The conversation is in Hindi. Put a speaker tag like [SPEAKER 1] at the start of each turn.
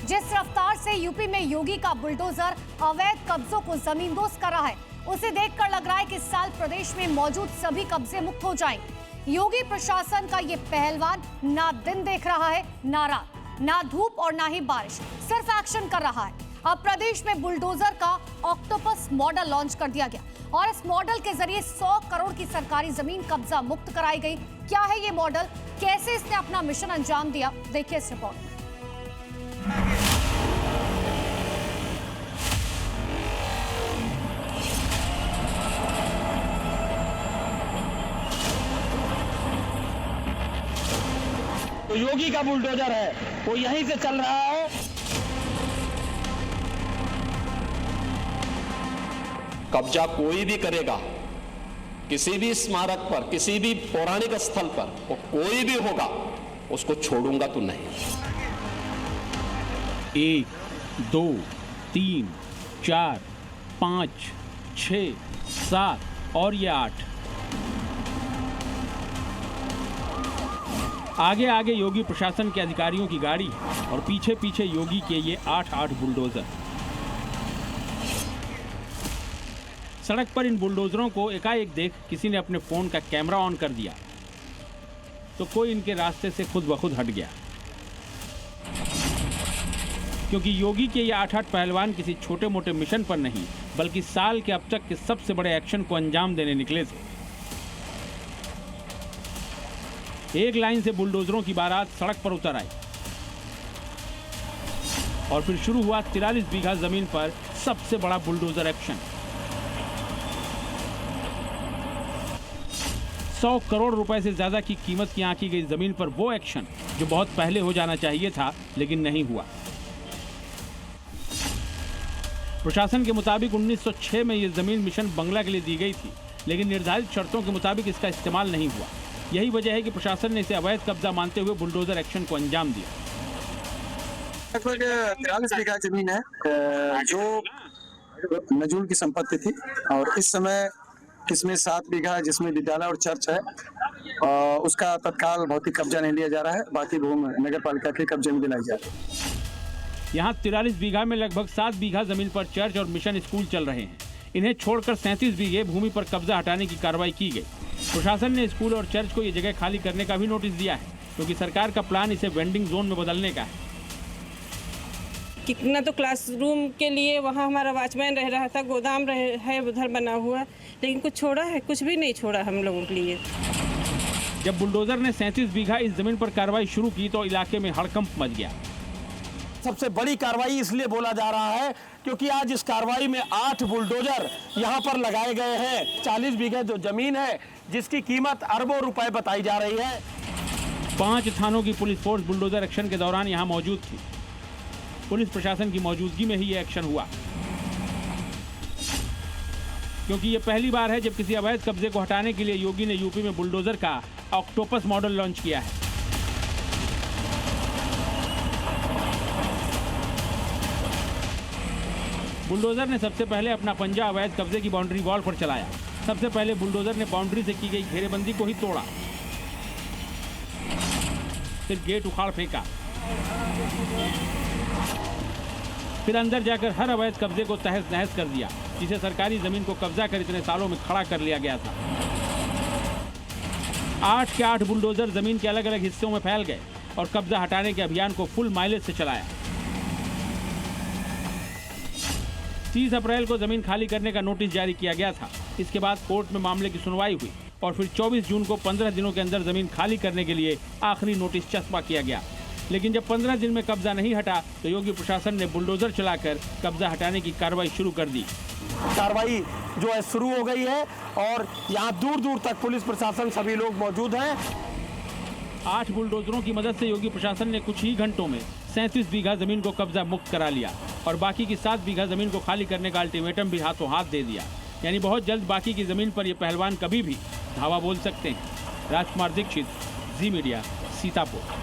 [SPEAKER 1] जिस रफ्तार से यूपी में योगी का बुलडोजर अवैध कब्जों को जमींदोज कर रहा है, उसे देखकर लग रहा है कि इस साल प्रदेश में मौजूद सभी कब्जे मुक्त हो जाएंगे। योगी प्रशासन का ये पहलवान ना दिन देख रहा है, ना रात, ना धूप और ना ही बारिश, सिर्फ एक्शन कर रहा है। अब प्रदेश में बुलडोजर का ऑक्टोपस मॉडल लॉन्च कर दिया गया और इस मॉडल के जरिए 100 करोड़ की सरकारी जमीन कब्जा मुक्त कराई गई। क्या है ये मॉडल, कैसे इसने अपना मिशन अंजाम दिया, देखिए इस रिपोर्ट में।
[SPEAKER 2] तो योगी का बुलडोजर है, वो यहीं से चल रहा है।
[SPEAKER 3] कब्जा कोई भी करेगा किसी भी स्मारक पर, किसी भी पौराणिक स्थल पर, वो कोई भी होगा, उसको छोड़ूंगा तो नहीं।
[SPEAKER 4] 1, 2, 3, 4, 5, 6, 7 और ये 8। आगे आगे योगी प्रशासन के अधिकारियों की गाड़ी और पीछे पीछे योगी के ये 8 बुलडोजर। सड़क पर इन बुलडोजरों को एकाएक देख किसी ने अपने फोन का कैमरा ऑन कर दिया तो कोई इनके रास्ते से खुद ब खुद हट गया, क्योंकि योगी के ये 8 पहलवान किसी छोटे मोटे मिशन पर नहीं बल्कि साल के अब तक के सबसे बड़े एक्शन को अंजाम देने निकले थे। एक लाइन से बुलडोजरों की बारात सड़क पर उतर आई और फिर शुरू हुआ 43 बीघा जमीन पर सबसे बड़ा बुलडोजर एक्शन। 100 करोड़ रुपए से ज्यादा की कीमत की आंकी गई जमीन पर वो एक्शन जो बहुत पहले हो जाना चाहिए था लेकिन नहीं हुआ। प्रशासन के मुताबिक 1906 में यह जमीन मिशन बंगला के लिए दी गई थी, लेकिन निर्धारित शर्तों के मुताबिक इसका इस्तेमाल नहीं हुआ। यही वजह है कि प्रशासन ने इसे अवैध कब्जा मानते हुए बुलडोजर एक्शन को अंजाम दिया।
[SPEAKER 5] लगभग 43 बीघा जमीन है जो नजूल की संपत्ति थी और इस समय इसमें 7 बीघा जिसमें विद्यालय और चर्च है, उसका तत्काल भौतिक कब्जा नहीं लिया जा रहा है, बाकी भूमि नगर पालिका के कब्जे में दिलाई जा रही है।
[SPEAKER 4] यहाँ 43 बीघा में लगभग 7 बीघा जमीन पर चर्च और मिशन स्कूल चल रहे हैं। इन्हें छोड़कर 37 बीघे भूमि पर कब्जा हटाने की कार्रवाई की गई। प्रशासन ने स्कूल और चर्च को ये जगह खाली करने का भी नोटिस दिया है, क्योंकि सरकार का प्लान इसे वेंडिंग जोन में बदलने का है।
[SPEAKER 6] कितना तो क्लासरूम के लिए वहाँ हमारा वॉचमैन रह रहा था, गोदाम है उधर बना हुआ, लेकिन कुछ छोड़ा है? कुछ भी नहीं छोड़ा हम लोगों के लिए।
[SPEAKER 4] जब बुलडोजर ने 37 बीघा इस जमीन पर कार्रवाई शुरू की तो इलाके में हड़कंप मच गया।
[SPEAKER 2] सबसे बड़ी कार्रवाई इसलिए बोला जा रहा है क्योंकि आज इस कार्रवाई में 8 बुलडोजर यहाँ पर लगाए गए हैं। 40 बीघे जो जमीन है जिसकी कीमत अरबों रुपए बताई जा रही है।
[SPEAKER 4] 5 थानों की पुलिस फोर्स बुलडोजर एक्शन के दौरान यहाँ मौजूद थी। पुलिस प्रशासन की मौजूदगी में ही ये एक्शन हुआ, क्योंकि ये पहली बार है जब किसी अवैध कब्जे को हटाने के लिए योगी ने यूपी में बुलडोजर का ऑक्टोपस मॉडल लॉन्च किया है। बुलडोजर ने सबसे पहले अपना पंजा अवैध कब्जे की बाउंड्री वॉल पर चलाया। सबसे पहले बुलडोजर ने बाउंड्री से की गई घेरेबंदी को ही तोड़ा, फिर गेट उखाड़ फेंका, फिर अंदर जाकर हर अवैध कब्जे को तहस नहस कर दिया, जिसे सरकारी जमीन को कब्जा कर इतने सालों में खड़ा कर लिया गया था। 8 के 8 बुलडोजर जमीन के अलग अलग हिस्सों में फैल गए और कब्जा हटाने के अभियान को फुल माइलेज से चलाया। 30 अप्रैल को जमीन खाली करने का नोटिस जारी किया गया था। इसके बाद कोर्ट में मामले की सुनवाई हुई और फिर 24 जून को 15 दिनों के अंदर जमीन खाली करने के लिए आखिरी नोटिस चस्पा किया गया। लेकिन जब 15 दिन में कब्जा नहीं हटा तो योगी प्रशासन ने बुलडोजर चलाकर कब्जा हटाने की कार्रवाई शुरू कर दी।
[SPEAKER 2] कार्रवाई जो है शुरू हो गई है और यहाँ दूर दूर तक पुलिस प्रशासन सभी लोग मौजूद हैं।
[SPEAKER 4] 8 बुलडोजरों की मदद से योगी प्रशासन ने कुछ ही घंटों में 37 बीघा जमीन को कब्जा मुक्त करा लिया और बाकी की 7 बीघा जमीन को खाली करने का अल्टीमेटम भी हाथों हाथ दे दिया। यानी बहुत जल्द बाकी की जमीन पर ये पहलवान कभी भी धावा बोल सकते हैं। राजकुमार दीक्षित, जी मीडिया, सीतापुर।